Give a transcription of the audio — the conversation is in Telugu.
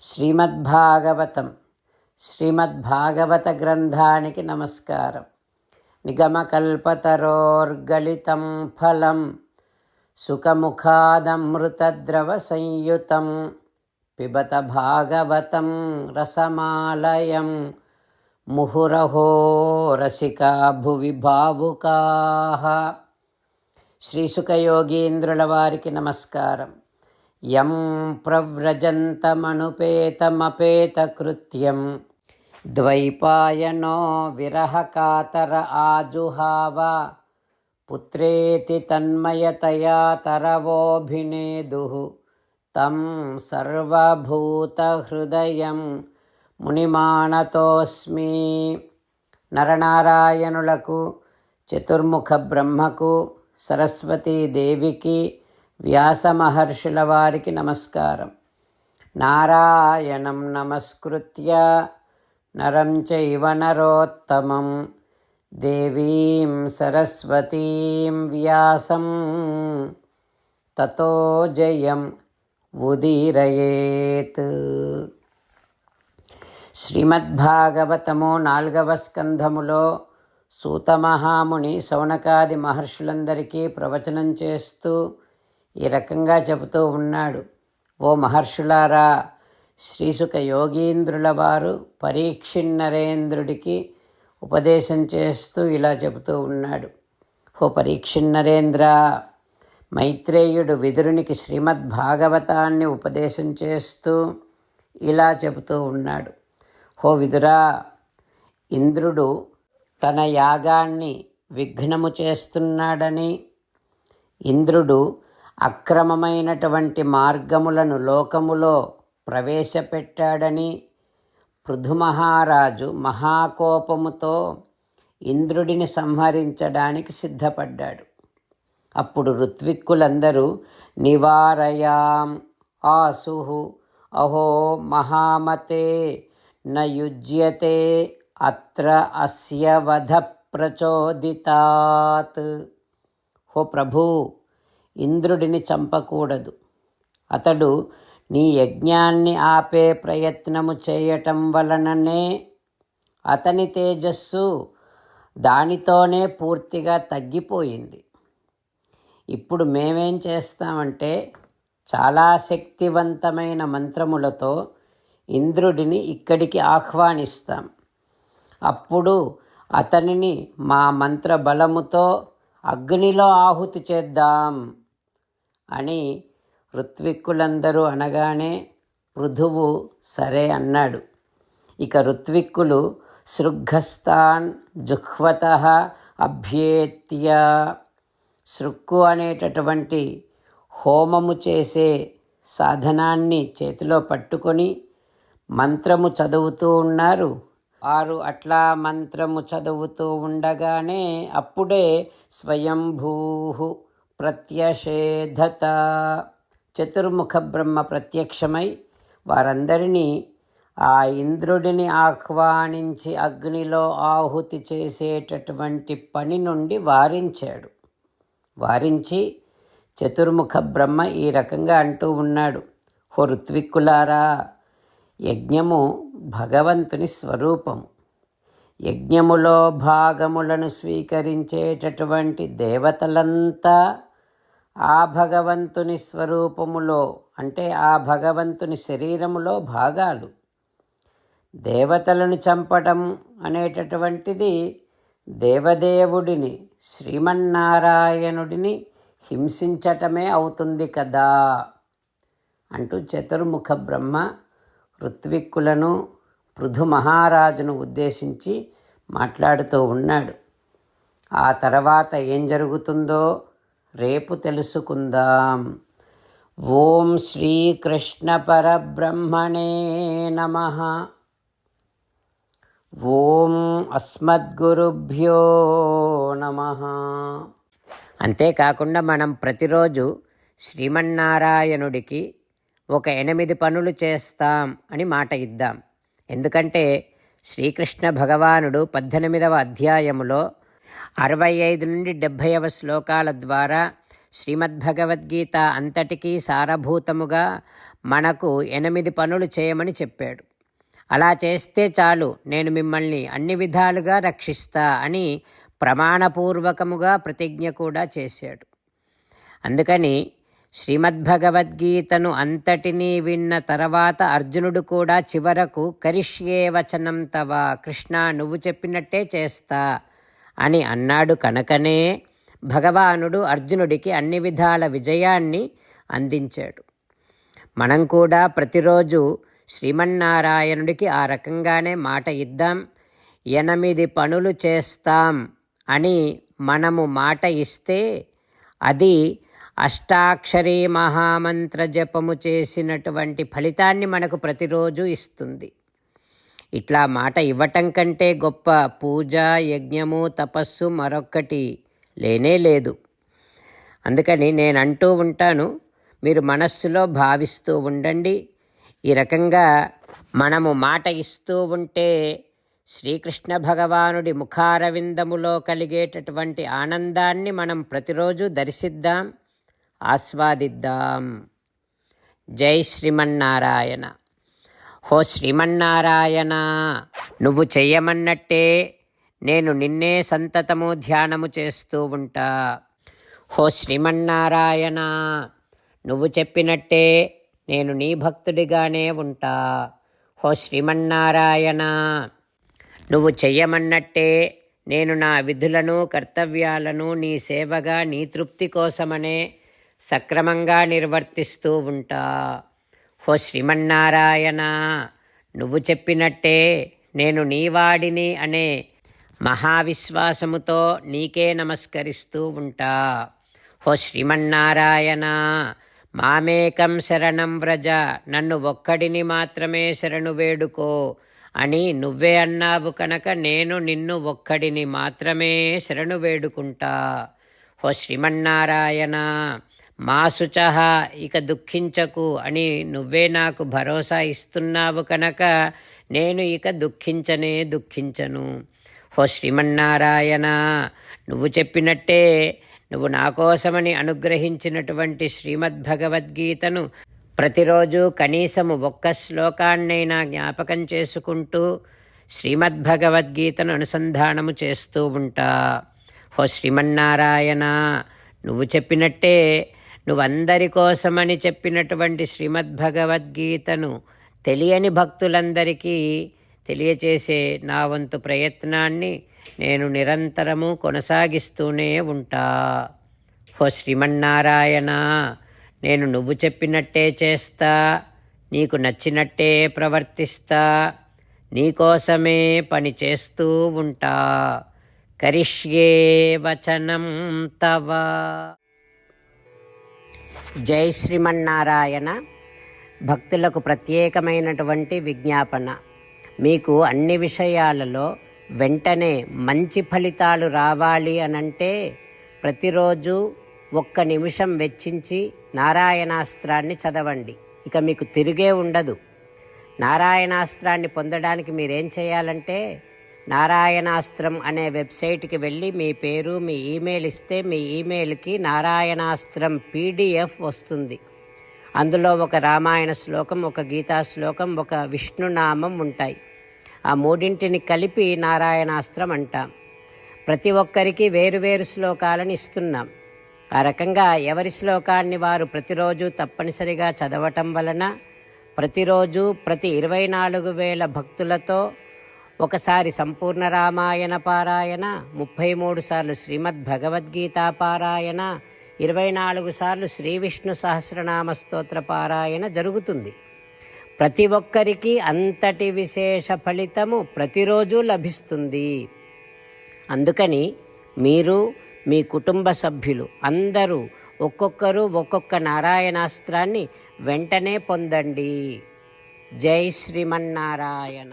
శ్రీమద్భాగవతం శ్రీమద్భాగవత గ్రంథానికి నమస్కారం. నిగమకల్పతరోర్గళితం ఫలం సుఖముఖాదమృతద్రవ సంయుతం పిబత భాగవతం రసమాలయం ముహురహో రసికా భువి భావుకాః. శ్రీసుఖయోగీంద్రుల వారికి నమస్కారం. యం ప్రవ్రజంతమనుపేతమపేతకృత్యం ద్వైపాయనో విరహకాతర ఆజుహావ పుత్రేతి తన్మయతయా తరవోభినేదుః తం సర్వభూతహృదయం మునిమానతోస్మి. నరనారాయణులకు, చతుర్ముఖ బ్రహ్మకు, సరస్వతీదేవికి, వ్యాస మహర్షుల వారికి నమస్కారం. నారాయణం నమస్కృత్య నరం చైవ నరోత్తమం దేవీం సరస్వతీం వ్యాసం తతో జయం ఉదీరయేత్. శ్రీమద్భాగవతము 4వ స్కంధములో సూతమహాముని శౌనకాది మహర్షులందరికీ ప్రవచనం చేస్తూ ఈ రకంగా చెబుతూ ఉన్నాడు. ఓ మహర్షులారా, శ్రీసుఖ యోగీంద్రుల వారు పరీక్షిన్నరేంద్రుడికి ఉపదేశం చేస్తూ ఇలా చెబుతూ ఉన్నాడు. ఓ పరీక్షిన్నరేంద్ర, మైత్రేయుడు విదురునికి శ్రీమద్భాగవతాన్ని ఉపదేశం చేస్తూ ఇలా చెబుతూ ఉన్నాడు. ఓ విదురా, ఇంద్రుడు తన యాగాన్ని విఘ్నము చేస్తున్నాడని, ఇంద్రుడు అక్రమమైనటువంటి మార్గములను లోకములో ప్రవేశపెట్టాడని పృథుమహారాజు మహాకోపముతో ఇంద్రుడిని సంహరించడానికి సిద్ధపడ్డాడు. అప్పుడు ఋత్విక్కులందరూ నివారయాం ఆసుః అహో మహామతే నయుజ్యతే అత్ర అస్య వధ ప్రచోదితాత్. హో ప్రభూ, ఇంద్రుడిని చంపకూడదు. అతడు నీ యజ్ఞాన్ని ఆపే ప్రయత్నము చేయటం వలననే అతని తేజస్సు దానితోనే పూర్తిగా తగ్గిపోయింది. ఇప్పుడు మేమేం చేస్తామంటే చాలా శక్తివంతమైన మంత్రములతో ఇంద్రుడిని ఇక్కడికి ఆహ్వానిస్తాం. అప్పుడు అతనిని మా మంత్ర బలముతో అగ్నిలో ఆహుతి చేద్దాం అని ఋత్విక్కులందరూ అనగానే పృథువు సరే అన్నాడు. ఇక ఋత్విక్కులు సృగ్గస్థాన్ జుహ్వతః అభ్యేత్య, సృక్కు అనేటటువంటి హోమము చేసే సాధనాన్ని చేతిలో పట్టుకొని మంత్రము చదువుతూ ఉన్నారు. వారు అట్లా మంత్రము చదువుతూ ఉండగానే అప్పుడే స్వయంభూః ప్రత్యషేధత, చతుర్ముఖ బ్రహ్మ ప్రత్యక్షమై వారందరినీ ఆ ఇంద్రుడిని ఆహ్వానించి అగ్నిలో ఆహుతి చేసేటటువంటి పని నుండి వారించాడు. వారించి చతుర్ముఖ బ్రహ్మ ఈ రకంగా అంటూ ఉన్నాడు. హో ఋత్విక్కులారా, యజ్ఞము భగవంతుని స్వరూపము. యజ్ఞములో భాగములను స్వీకరించేటటువంటి దేవతలంతా ఆ భగవంతుని స్వరూపములో, అంటే ఆ భగవంతుని శరీరములో భాగాలు. దేవతలను చంపటం అనేటటువంటిది దేవదేవుడిని, శ్రీమన్నారాయణుడిని హింసించటమే అవుతుంది కదా అంటూ చతుర్ముఖ బ్రహ్మ ఋత్విక్కులను, పృథు మహారాజును ఉద్దేశించి మాట్లాడుతూ ఉన్నాడు. ఆ తర్వాత ఏం జరుగుతుందో రేపు తెలుసుకుందాం. ఓం శ్రీకృష్ణ పరబ్రహ్మణే నమః. ఓం అస్మద్గురుభ్యో నమః. అంతేకాకుండా మనం ప్రతిరోజు శ్రీమన్నారాయణుడికి ఒక 8 పనులు చేస్తాం అని మాట ఇద్దాం. ఎందుకంటే శ్రీకృష్ణ భగవానుడు 18వ అధ్యాయములో 65 నుండి 70వ శ్లోకాల ద్వారా శ్రీమద్భగవద్గీత అంతటికీ సారభూతముగా మనకు 8 పనులు చేయమని చెప్పాడు. అలా చేస్తే చాలు, నేను మిమ్మల్ని అన్ని విధాలుగా రక్షిస్తా అని ప్రమాణపూర్వకముగా ప్రతిజ్ఞ కూడా చేశాడు. అందుకని శ్రీమద్భగవద్గీతను అంతటినీ విన్న తర్వాత అర్జునుడు కూడా చివరకు కరిష్యే వచనం తవ, కృష్ణ నువ్వు చెప్పినట్టే చేస్తా అని అన్నాడు. కనుకనే భగవానుడు అర్జునుడికి అన్ని విధాల విజయాన్ని అందించాడు. మనం కూడా ప్రతిరోజు శ్రీమన్నారాయణుడికి ఆ రకంగానే మాట ఇద్దాం. 8 పనులు చేస్తాం అని మనము మాట ఇస్తే అది అష్టాక్షరీ మహామంత్ర జపము చేసినటువంటి ఫలితాన్ని మనకు ప్రతిరోజు ఇస్తుంది. ఇట్లా మాట ఇవ్వటం కంటే గొప్ప పూజ, యజ్ఞము, తపస్సు మరొక్కటి లేనే లేదు. అందుకని నేను అంటూ ఉంటాను, మీరు మనస్సులో భావిస్తూ ఉండండి. ఈ రకంగా మనము మాట ఇస్తూ ఉంటే శ్రీకృష్ణ భగవానుడి ముఖారవిందములో కలిగేటటువంటి ఆనందాన్ని మనం ప్రతిరోజు దర్శిద్దాం, ఆస్వాదిద్దాం. జై శ్రీమన్నారాయణ. హో శ్రీమన్నారాయణ, నువ్వు చెయ్యమన్నట్టే నేను నిన్నే సంతతము ధ్యానము చేస్తూ ఉంటా. హో శ్రీమన్నారాయణ, నువ్వు చెప్పినట్టే నేను నీ భక్తుడిగానే ఉంటా. హో శ్రీమన్నారాయణ, నువ్వు చెయ్యమన్నట్టే నేను నా విధులను, కర్తవ్యాలను నీ సేవగా, నీ తృప్తి కోసమనే సక్రమంగా నిర్వర్తిస్తూ ఉంటా. హో శ్రీమన్నారాయణ, నువ్వు చెప్పినట్టే నేను నీవాడిని అనే మహావిశ్వాసముతో నీకే నమస్కరిస్తూ ఉంటా. హో శ్రీమన్నారాయణ, మామేకం శరణం వ్రజ, నన్ను ఒక్కడిని మాత్రమే శరణు వేడుకో అని నువ్వే అన్నావు కనుక నేను నిన్ను ఒక్కడిని మాత్రమే శరణు వేడుకుంటా. హో శ్రీమన్నారాయణ, మా శుచః, ఇక దుఃఖించకు అని నువ్వే నాకు భరోసా ఇస్తున్నావు కనుక నేను ఇక దుఃఖించను. హో శ్రీమన్నారాయణ, నువ్వు చెప్పినట్టే నువ్వు నా కోసమని అనుగ్రహించినటువంటి శ్రీమద్భగవద్గీతను ప్రతిరోజు కనీసము 1 శ్లోకాన్నైనా జ్ఞాపకం చేసుకుంటూ శ్రీమద్భగవద్గీతను అనుసంధానము చేస్తూ ఉంటా. హో శ్రీమన్నారాయణ, నువ్వు చెప్పినట్టే నువ్వందరి కోసమని చెప్పినటువంటి శ్రీమద్భగవద్గీతను తెలియని భక్తులందరికీ తెలియచేసే నా వంతు ప్రయత్నాన్ని నేను నిరంతరము కొనసాగిస్తూనే ఉంటా. హో శ్రీమన్నారాయణ, నేను నువ్వు చెప్పినట్టే చేస్తా, నీకు నచ్చినట్టే ప్రవర్తిస్తా, నీకోసమే పని చేస్తూ ఉంటా. కరిష్యే వచనం తవ. జై శ్రీమన్నారాయణ. భక్తులకు ప్రత్యేకమైనటువంటి విజ్ఞాపన. మీకు అన్ని విషయాలలో వెంటనే మంచి ఫలితాలు రావాలి అనంటే ప్రతిరోజు 1 నిమిషం వెచ్చించి నారాయణాస్త్రాన్ని చదవండి. ఇక మీకు తిరిగే ఉండదు. నారాయణాస్త్రాన్ని పొందడానికి మీరేం చేయాలంటే నారాయణాస్త్రం అనే వెబ్సైట్కి వెళ్ళి మీ పేరు, మీ ఈమెయిల్ ఇస్తే మీ ఈమెయిల్కి నారాయణాస్త్రం PDF వస్తుంది. అందులో ఒక రామాయణ శ్లోకం, ఒక గీతా శ్లోకం, ఒక విష్ణునామం ఉంటాయి. ఆ 3ంటిని కలిపి నారాయణాస్త్రం అంటాం. ప్రతి ఒక్కరికి వేరువేరు శ్లోకాలను ఇస్తున్నాం. ఆ రకంగా ఎవరి శ్లోకాన్ని వారు ప్రతిరోజు తప్పనిసరిగా చదవటం వలన ప్రతిరోజు ప్రతి 24,000 భక్తులతో ఒకసారి సంపూర్ణ రామాయణ పారాయణ, 33 సార్లు శ్రీమద్భగవద్గీత పారాయణ, 24 సార్లు శ్రీ విష్ణు సహస్రనామ స్తోత్ర పారాయణ జరుగుతుంది. ప్రతి ఒక్కరికి అంతటి విశేష ఫలితము ప్రతిరోజు లభిస్తుంది. అందుకని మీరు, మీ కుటుంబ సభ్యులు అందరూ ఒక్కొక్కరు ఒక్కొక్క నారాయణాస్త్రాన్ని వెంటనే పొందండి. జై శ్రీమన్నారాయణ.